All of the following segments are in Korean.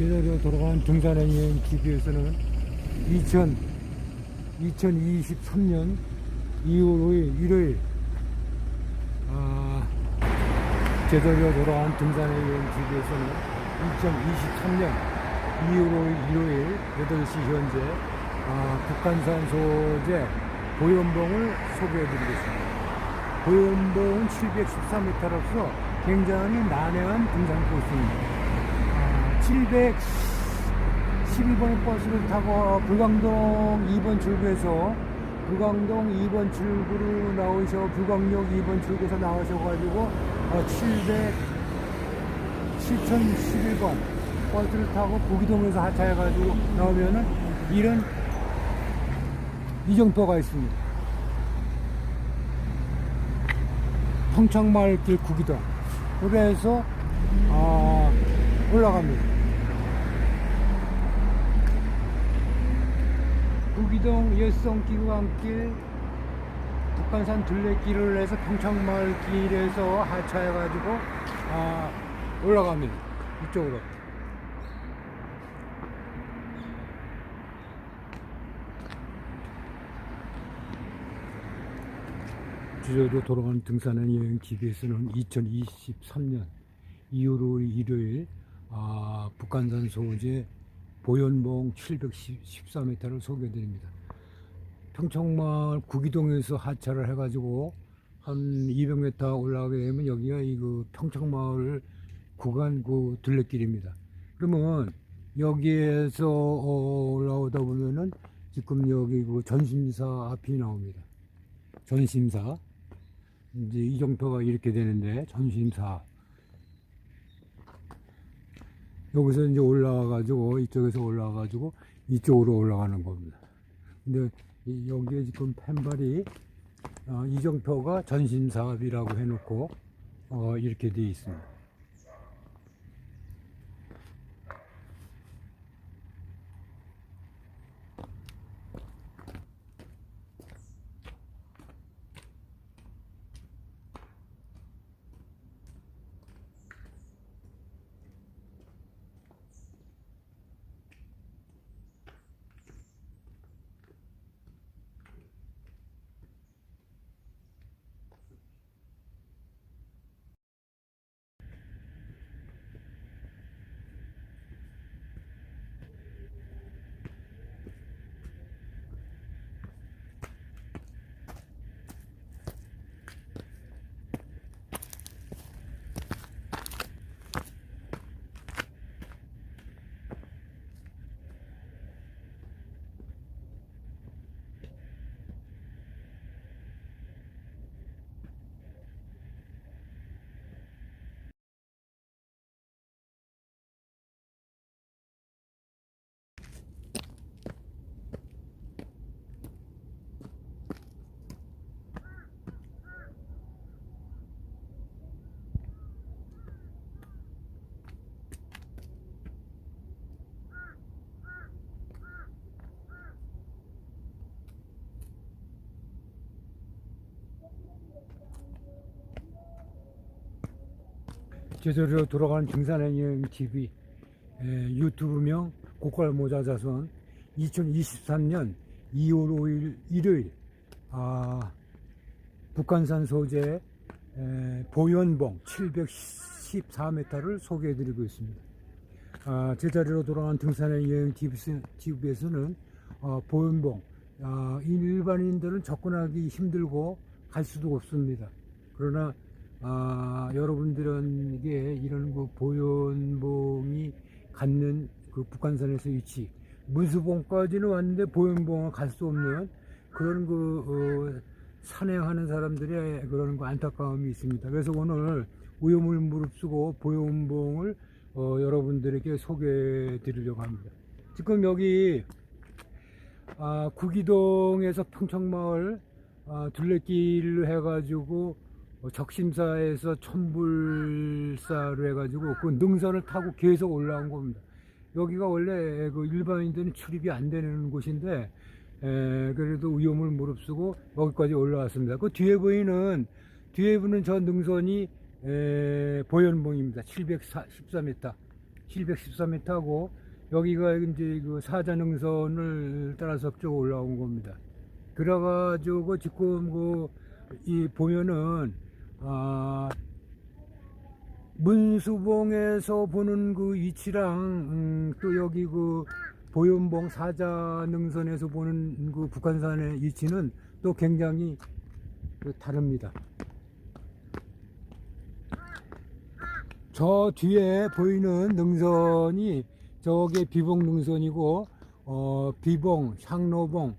제자리로 돌아가는 등산의 여행 TV에서는 2023년 2월 5일 일요일 제자리로 돌아가는 등산의 여행 TV에서는 2023년 2월 5일 일요일 8시 현재 북한산 소재 보현봉을 소개해드리겠습니다. 보현봉은 714m로서 굉장히 난해한 등산 코스입니다. 712번 버스를 타고 불광동 2번 출구에서 불광동 2번 출구로 나오셔 불광역 2번 출구에서 나오셔가지고 7011번 버스를 타고 구기동에서 하차해가지고 나오면은 이런 이정표가 있습니다. 평창마을길 구기동. 그래서 올라갑니다. 구기동 예성기구강길 북한산 둘레길을 해서 평창마을길에서 하차해가지고 올라갑니다. 이쪽으로. 제자리로 돌아가는 등산의 여행 TV에서는 2023년 2월 5일 일요일 북한산 소재 보현봉 714m를 소개해드립니다. 평창마을 구기동에서 하차를 해가지고 한 200m 올라가게 되면 여기가 그 평창마을 구간 그 둘레길입니다. 그러면 여기에서 올라오다 보면은 지금 여기 그 전심사 앞이 나옵니다. 전심사. 이제 이정표가 이렇게 되는데 전심사. 여기서 이제 올라와가지고 이쪽에서 올라와가지고 이쪽으로 올라가는 겁니다. 근데 여기에 지금 펜발이 이정표가 전심사업이라고 해놓고 이렇게 되어 있습니다. 제자리로 돌아가는 등산의 여행 TV 유튜브명 고깔모자자선 2023년 2월 5일 일요일 북한산 소재 보현봉 714m를 소개해드리고 있습니다. 제자리로 돌아가는 등산의 여행 TV에서는 보현봉 일반인들은 접근하기 힘들고 갈 수도 없습니다. 그러나 여러분들에게 이런 그 보현봉이 갖는 그 북한산에서 위치 문수봉까지는 왔는데 보현봉은 갈 수 없는 그런 그 산행하는 사람들의 그런 그 안타까움이 있습니다. 그래서 오늘 위험을 무릅쓰고 보현봉을 여러분들에게 소개해 드리려고 합니다. 지금 여기 구기동에서 평창마을 둘레길을 해가지고 적심사에서 천불사로 해가지고 그 능선을 타고 계속 올라온 겁니다. 여기가 원래 그 일반인들은 출입이 안 되는 곳인데 그래도 위험을 무릅쓰고 여기까지 올라왔습니다. 그 뒤에 보이는 저 능선이 보현봉입니다. 714m. 714m하고 여기가 이제 그 사자능선을 따라서 쭉 올라온 겁니다. 그래가지고 지금 이 보면은 문수봉에서 보는 그 위치랑 또 여기 그 보현봉 사자능선에서 보는 그 북한산의 위치는 또 굉장히 다릅니다. 저 뒤에 보이는 능선이 저게 비봉 능선이고 비봉, 향로봉,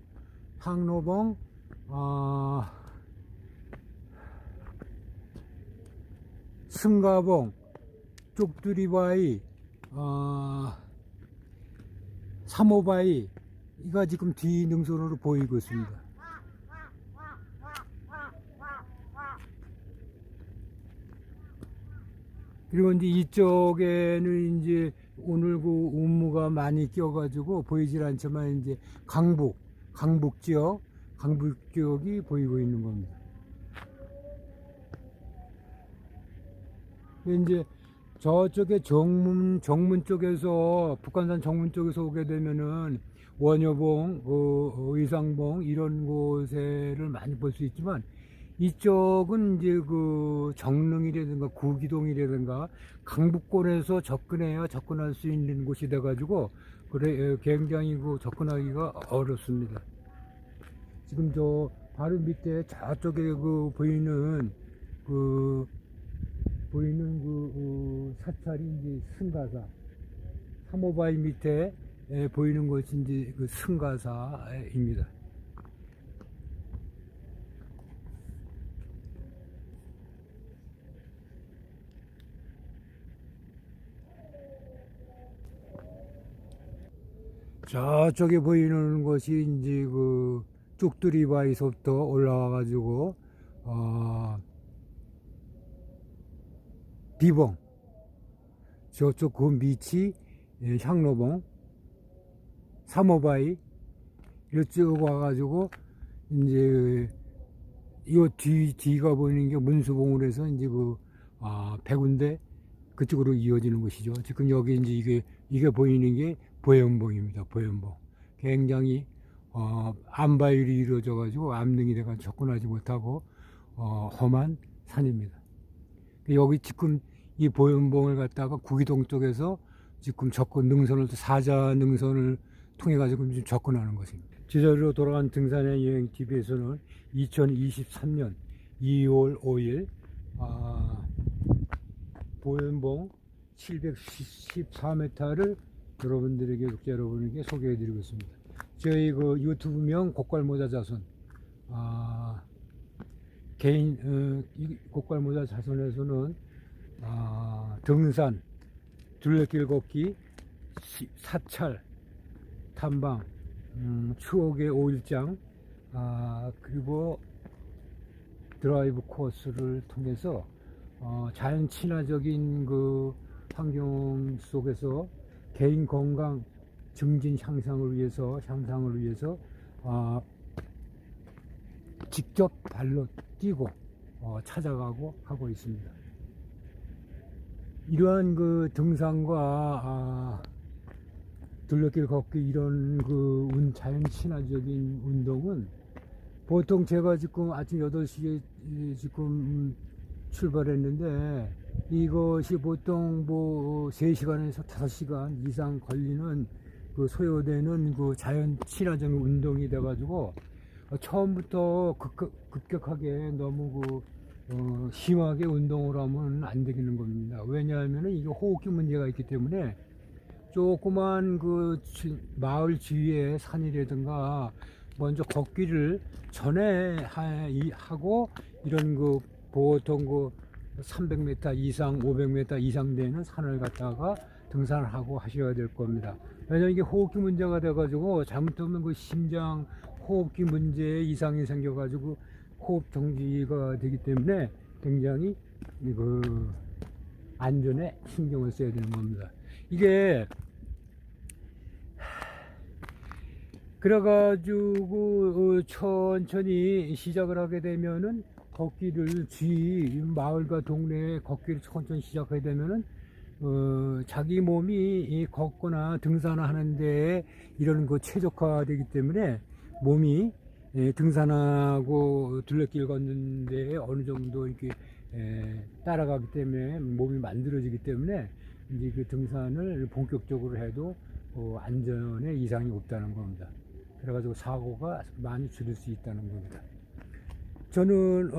승가봉, 쪽두리바위, 삼호바위 이가 지금 뒤 능선으로 보이고 있습니다. 그리고 이제 이쪽에는 이제 오늘 그 운무가 많이 껴가지고 보이질 않지만 이제 강북 지역이 보이고 있는 겁니다. 이제 저쪽에 정문 쪽에서 북한산 정문 쪽에서 오게 되면은 원효봉, 의상봉 이런 곳을 많이 볼 수 있지만 이쪽은 이제 그 정릉이라든가 구기동이라든가 강북권에서 접근할 수 있는 곳이 돼가지고 그래 굉장히 그 접근하기가 어렵습니다. 지금 저 바로 밑에 저쪽에 그 보이는 그 사찰이 이제 승가사, 삼호바위 밑에 보이는 것이 이제 그 승가사입니다. 저쪽에 보이는 것이 이제 그 쪽두리바위서부터 올라와가지고 비봉, 저쪽 그 밑이 향로봉, 삼호바위 이쪽 와가지고 이제 이 뒤가 보이는 게 문수봉으로 해서 이제 백운대 그쪽으로 이어지는 것이죠. 지금 여기 이제 이게 보이는 게 보현봉입니다. 보현봉. 굉장히 암바율이 이루어져 가지고 암릉이 돼가 접근하지 못하고 험한 산입니다. 여기 지금 이 보현봉을 갖다가 구기동 쪽에서 지금 능선을 사자 능선을 통해 가지고 지금 접근하는 것입니다. 제자리로 돌아간 등산의 여행 TV에서는 2023년 2월 5일 보현봉 714m를 여러분들에게 독자 여러분에게 소개해 드리고 있습니다. 저희 그 유튜브명 곡갈모자 자손 개인 곡갈모자 자손에서는 등산, 둘레길 걷기, 사찰, 탐방, 추억의 5일장 그리고 드라이브 코스를 통해서 자연 친화적인 그 환경 속에서 개인 건강 증진 향상을 위해서 직접 발로 뛰고 찾아가고 하고 있습니다. 이러한 그 등산과 둘레길 걷기 이런 그 자연 친화적인 운동은 보통 제가 지금 아침 8시에 지금 출발했는데 이것이 보통 3시간에서 5시간 이상 걸리는 그 소요되는 그 자연 친화적인 운동이 돼 가지고 처음부터 급격하게 너무 심하게 운동을 하면 안 되는 겁니다. 왜냐하면 이게 호흡기 문제가 있기 때문에 조그만 마을 주위의 산이라든가 먼저 걷기를 전에 하고 이런 보통 300m 이상 500m 이상 되는 산을 갖다가 등산을 하고 하셔야 될 겁니다. 왜냐하면 이게 호흡기 문제가 돼 가지고 잘못하면 심장 호흡기 문제에 이상이 생겨 가지고 호흡 정지가 되기 때문에 굉장히 안전에 신경을 써야 되는 겁니다. 이게 그래가지고 천천히 시작을 하게 되면은 걷기를 마을과 동네에 걷기를 천천히 시작하게 되면은 자기 몸이 이 걷거나 등산하는데 이런 거 최적화되기 때문에 몸이 등산하고 둘레길 걷는데 어느 정도 이렇게 따라가기 때문에 몸이 만들어지기 때문에 이제 그 등산을 본격적으로 해도 안전에 이상이 없다는 겁니다. 그래가지고 사고가 많이 줄일 수 있다는 겁니다. 저는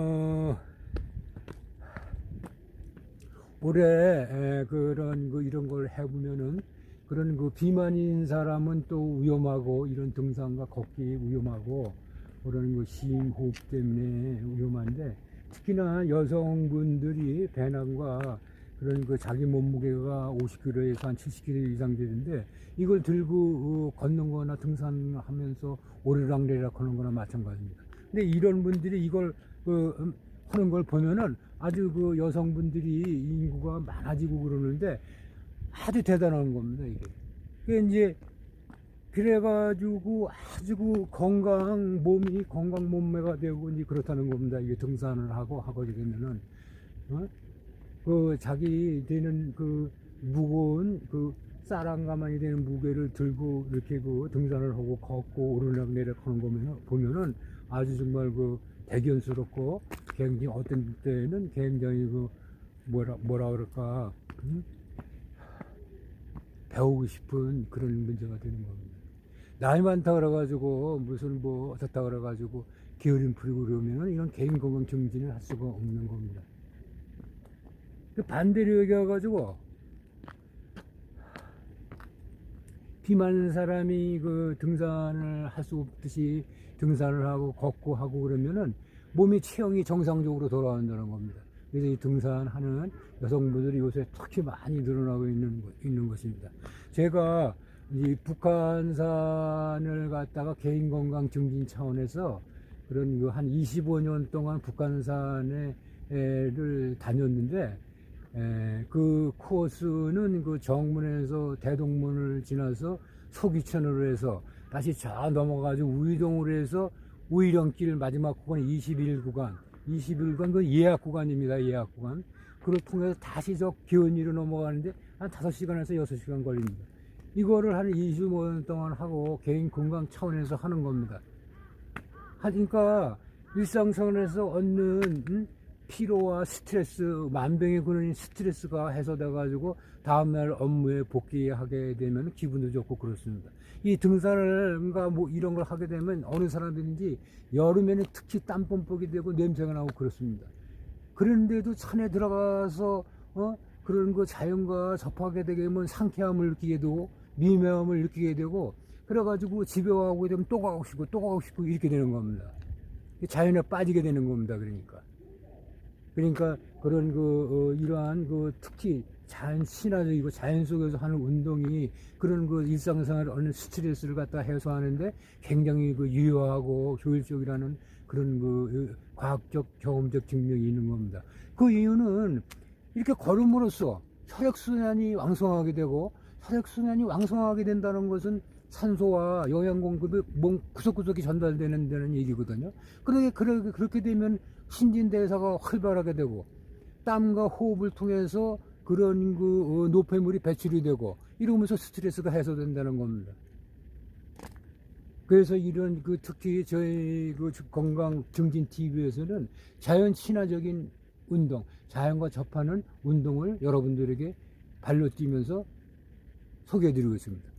올해 그런 이런 걸 해보면은 그런 비만인 사람은 또 위험하고 이런 등산과 걷기 위험하고 그런 심호흡 때문에 위험한데 특히나 여성분들이 배낭과 그런 자기 몸무게가 50kg에서 한 70kg 이상 되는데 이걸 들고 걷는 거나 등산하면서 오르락내리락 하는 거나 마찬가지입니다. 근데 이런 분들이 이걸 하는 걸 보면은 아주 여성분들이 인구가 많아지고 그러는데 아주 대단한 겁니다, 이게. 그게 이제 그래가지고 아주 몸이 건강 몸매가 되고 이제 그렇다는 겁니다. 이게 등산을 하게 되면은, 자기 되는 무거운 쌀 한 가마니 되는 무게를 들고 이렇게 등산을 하고 걷고 오르락내리락 하는 거면 보면은 아주 정말 대견스럽고 굉장히 어떤 때는 굉장히 뭐라 그럴까, 배우고 싶은 그런 문제가 되는 겁니다. 나이 많다 그래가지고 무슨 어떻다 그래가지고 게으름 부리고 그러면은 이런 개인 건강 증진을 할 수가 없는 겁니다. 반대로 얘기해가지고 비만인 사람이 등산을 할 수 없듯이 등산을 하고 걷고 하고 그러면은 몸이 체형이 정상적으로 돌아온다는 겁니다. 그래서 이 등산하는 여성분들이 요새 특히 많이 늘어나고 있는 것입니다. 제가 이 북한산을 갔다가 개인 건강 증진 차원에서 그런 한 25년 동안 북한산을 다녔는데 그 코스는 정문에서 대동문을 지나서 소기천으로 해서 다시 저 넘어가지고 우이동으로 해서 우이령길 마지막 구간 21구간 예약 구간입니다. 예약 구간. 그걸 통해서 다시 저 기원리로 넘어가는데 한 5시간에서 6시간 걸립니다. 이거를 한 25년 동안 하고 개인 건강 차원에서 하는 겁니다. 하니까 일상생활에서 얻는 피로와 스트레스, 만병의 근원인 스트레스가 해소돼 가지고 다음날 업무에 복귀하게 되면 기분도 좋고 그렇습니다. 이 등산을 이런 걸 하게 되면 어느 사람들인지 여름에는 특히 땀 뻔뻔이 되고 냄새가 나고 그렇습니다. 그런데도 산에 들어가서 그런 자연과 접하게 되게 되면 상쾌함을 느끼게 되고 미묘함을 느끼게 되고 그래가지고 집에 가고 되면 또 가고 싶고 이렇게 되는 겁니다. 자연에 빠지게 되는 겁니다. 그러니까 그런 이러한 특히 자연 친화적이고 자연 속에서 하는 운동이 그런 일상생활 어느 스트레스를 갖다 해소하는데 굉장히 유효하고 효율적이라는 그런 과학적 경험적 증명이 있는 겁니다. 그 이유는 이렇게 걸음으로써 혈액순환이 왕성하게 되고 혈액순환이 왕성하게 된다는 것은 산소와 영양 공급이 몸 구석구석이 전달되는 얘기거든요. 그렇게 되면 신진대사가 활발하게 되고 땀과 호흡을 통해서 그런 노폐물이 배출이 되고 이러면서 스트레스가 해소된다는 겁니다. 그래서 이런 특히 저희 건강 증진 TV에서는 자연 친화적인 운동, 자연과 접하는 운동을 여러분들에게 발로 뛰면서 소개해드리고 있습니다.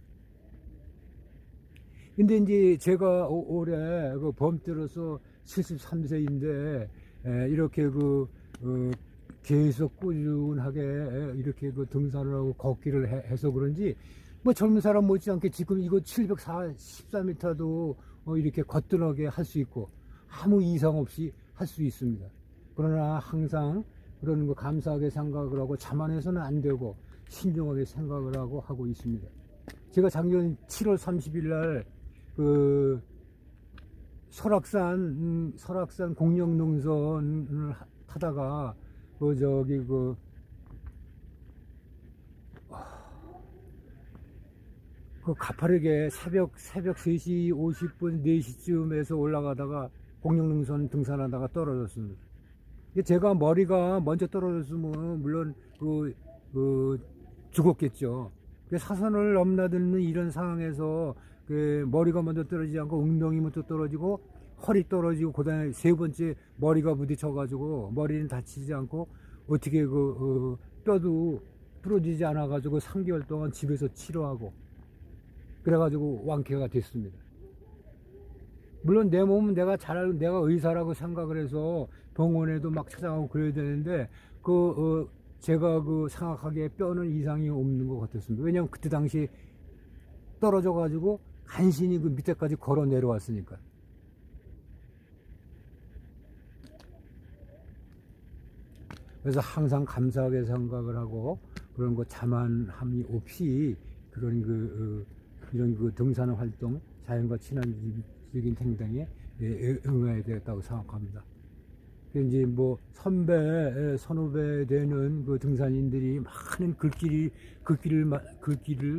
근데 이제 제가 올해 범때로서 73세인데 이렇게 계속 꾸준하게 이렇게 등산을 하고 걷기를 해서 그런지 젊은 사람 못지않게 지금 이거 714m도 이렇게 거뜬하게 할 수 있고 아무 이상 없이 할 수 있습니다. 그러나 항상 그런 감사하게 생각을 하고 자만해서는 안 되고 신중하게 생각을 하고 있습니다. 제가 작년 7월 30일 날 설악산 공룡능선을 타다가 가파르게 새벽 3시 50분 4시쯤에서 올라가다가 공룡능선 등산하다가 떨어졌습니다. 제가 머리가 먼저 떨어졌으면 물론 죽었겠죠. 그 사선을 넘나드는 이런 상황에서 그 머리가 먼저 떨어지지 않고 엉덩이 먼저 떨어지고 허리 떨어지고 그다음에 세 번째 머리가 부딪혀가지고 머리는 다치지 않고 어떻게 뼈도 부러지지 않아가지고 3개월 동안 집에서 치료하고 그래가지고 완쾌가 됐습니다. 물론 내 몸은 내가 잘 알고 내가 의사라고 생각을 해서 병원에도 막 찾아가고 그래야 되는데 제가 생각하기에 뼈는 이상이 없는 것 같았습니다. 왜냐면 그때 당시 떨어져 가지고 간신히 그 밑에까지 걸어 내려왔으니까. 그래서 항상 감사하게 생각을 하고 그런 거 자만함이 없이 그런 이런 등산 활동, 자연과 친화적인 행동에 응해야 되겠다고 생각합니다. 이제 뭐 선배, 선후배 되는 그 등산인들이 많은 글귀를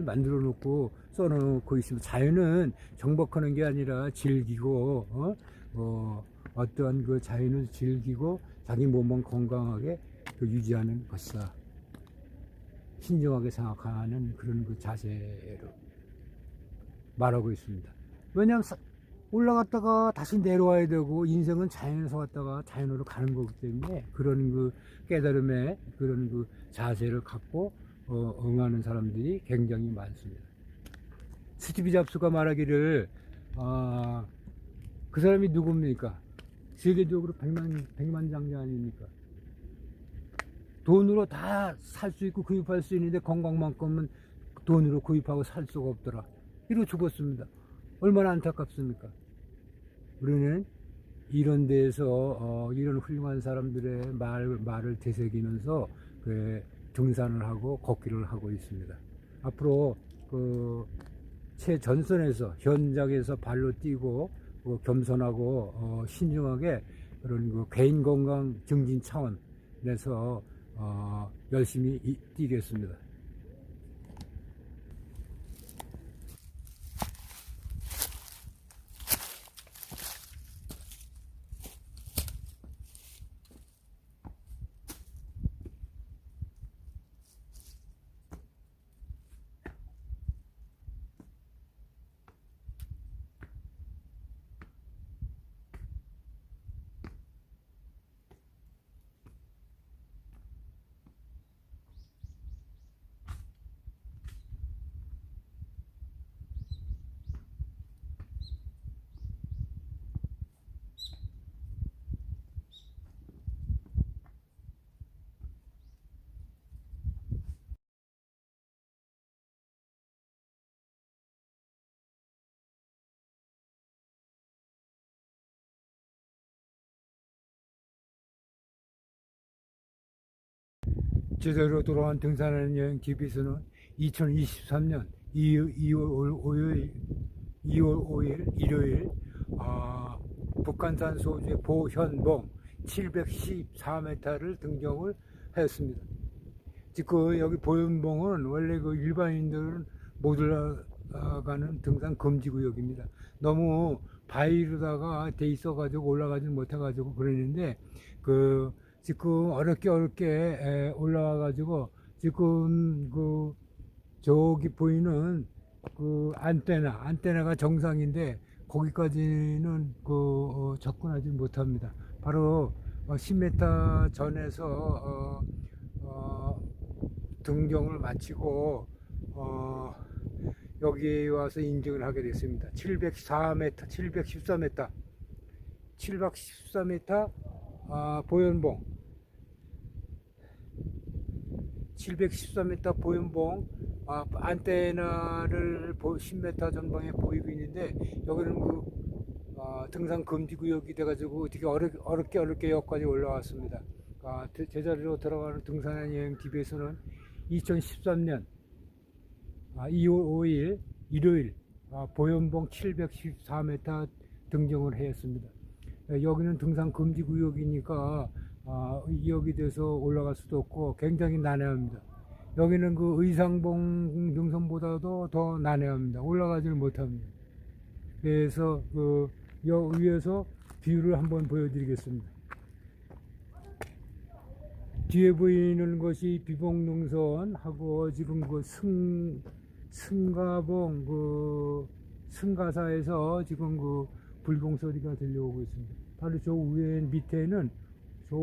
만들어 놓고 써 놓고 있습니다. 자연은 정복하는 게 아니라 즐기고, 어떠한 그 자연을 즐기고 자기 몸을 건강하게 유지하는 것이다. 신중하게 생각하는 그런 그 자세로 말하고 있습니다. 왜냐하면 올라갔다가 다시 내려와야 되고 인생은 자연에서 왔다가 자연으로 가는 거기 때문에 그런 그 깨달음의 그런 그 자세를 갖고 응하는 사람들이 굉장히 많습니다. 스티브 잡스가 말하기를 그 사람이 누굽니까? 세계적으로 백만장자 아닙니까? 돈으로 다 살 수 있고 구입할 수 있는데 건강만큼은 돈으로 구입하고 살 수가 없더라. 이러고 죽었습니다. 얼마나 안타깝습니까? 우리는 이런 데서 이런 훌륭한 사람들의 말을 되새기면서 등산을 하고 걷기를 하고 있습니다. 앞으로 최전선에서 현장에서 발로 뛰고 겸손하고 신중하게 그런 개인 건강 증진 차원에서 열심히 뛰겠습니다. 제대로 돌아온 등산하는 여행 TV에서는 2023년 2월 5일 일요일 북한산 소주의 보현봉 714m를 등정을 했습니다. 지금 여기 보현봉은 원래 일반인들은 못 올라가는 등산 금지 구역입니다. 너무 바위로다가 돼 있어가지고 올라가지 못해가지고 그러는데 지금 어렵게 올라와가지고 지금 저기 보이는 안테나가 정상인데 거기까지는 접근하지 못합니다. 바로 10m 전에서 등정을 마치고 여기 와서 인증을 하게 됐습니다. 714m 보현봉 714m 보현봉 안테나를 10m 전방에 보이고 있는데 여기는 등산 금지 구역이 돼가지고 어떻게 어렵게 여기까지 올라왔습니다. 제자리로 들어가는 등산 여행 TV에서는 2013년 2월 5일 일요일 보현봉 714m 등정을 했습니다. 여기는 등산 금지 구역이니까 여기 돼서 올라갈 수도 없고 굉장히 난해합니다. 여기는 의상봉 등산보다도 더 난해합니다. 올라가지를 못합니다. 그래서 위에서 뷰를 한번 보여드리겠습니다. 뒤에 보이는 것이 비봉능선하고 지금 그 승가봉 그 승가사에서 지금 그 불공 소리가 들려오고 있습니다. 바로 저 위에 밑에는 저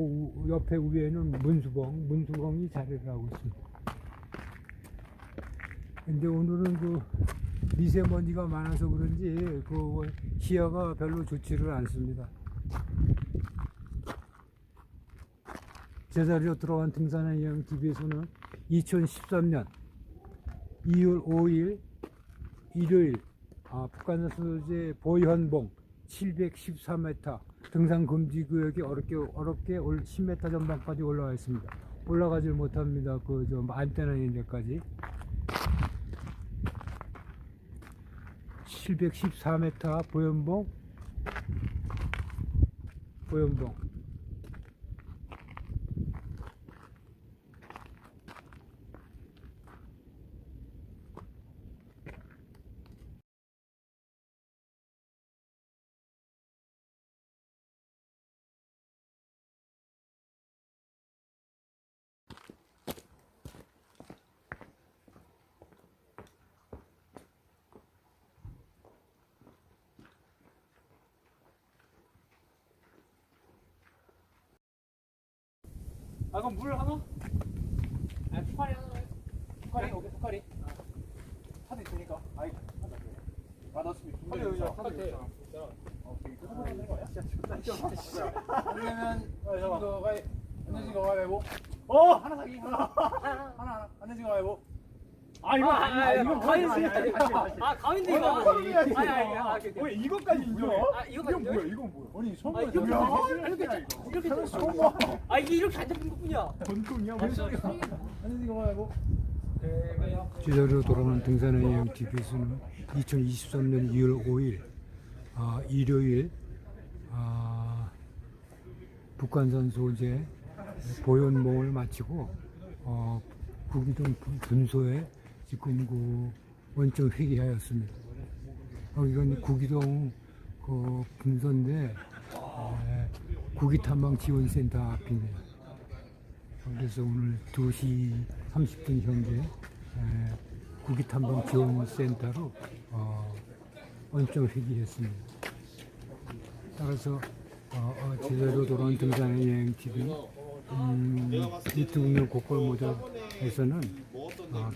옆에 위에는 문수봉이 자리를 하고 있습니다. 근데 오늘은 그 미세먼지가 많아서 그런지 그 시야가 별로 좋지를 않습니다. 제자리로 들어간 등산의 여행 TV에서는 2013년 2월 5일 일요일 북한산 소재 보현봉 714m 등산 금지 구역에 어렵게 10m 전방까지 올라와 있습니다. 올라가질 못합니다. 그 저 안테나 있는 데까지 714m 보현봉 그럼 물 하나? 푸카리 하나 해. 푸카리? 오케이, 푸카리. 카드 있으니까. 아이, 받았으면 카드 여기 카드 돼. 오케이, 그러면 거야? 진짜. 그러면 이거 가위, 안내진 거 가위바위보. 하나 사기. 하나. 안내진 거 가위바위보. 이거 가위인데. 가위인데 이거. 왜 이것까지 인정해? 이거까지 인정해? 이건 뭐야? 아니 처음에 이렇게 이렇게 안 잡힌 것뿐이야. 전통이야? 안내진 거 가위바위보. 제자리로 돌아오는 등산의 여행 TV에서는 2023년 2월 5일 일요일 북한산 소재 보현봉을 마치고 구기동 분소에 지금 그 원점 회귀하였습니다. 여기가 구기동 그 분소인데 구기탐방 지원센터 앞입니다. 그래서 오늘 2시 30분 현재 구기탐방 지원센터로 원점 회귀했습니다. 따라서 제대로 돌아온 등산의 여행 TV는 유튜브 고퀄 모델에서는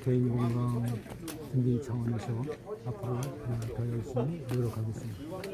개인 건강 증진 차원에서 앞으로 더 열심히 노력하겠습니다.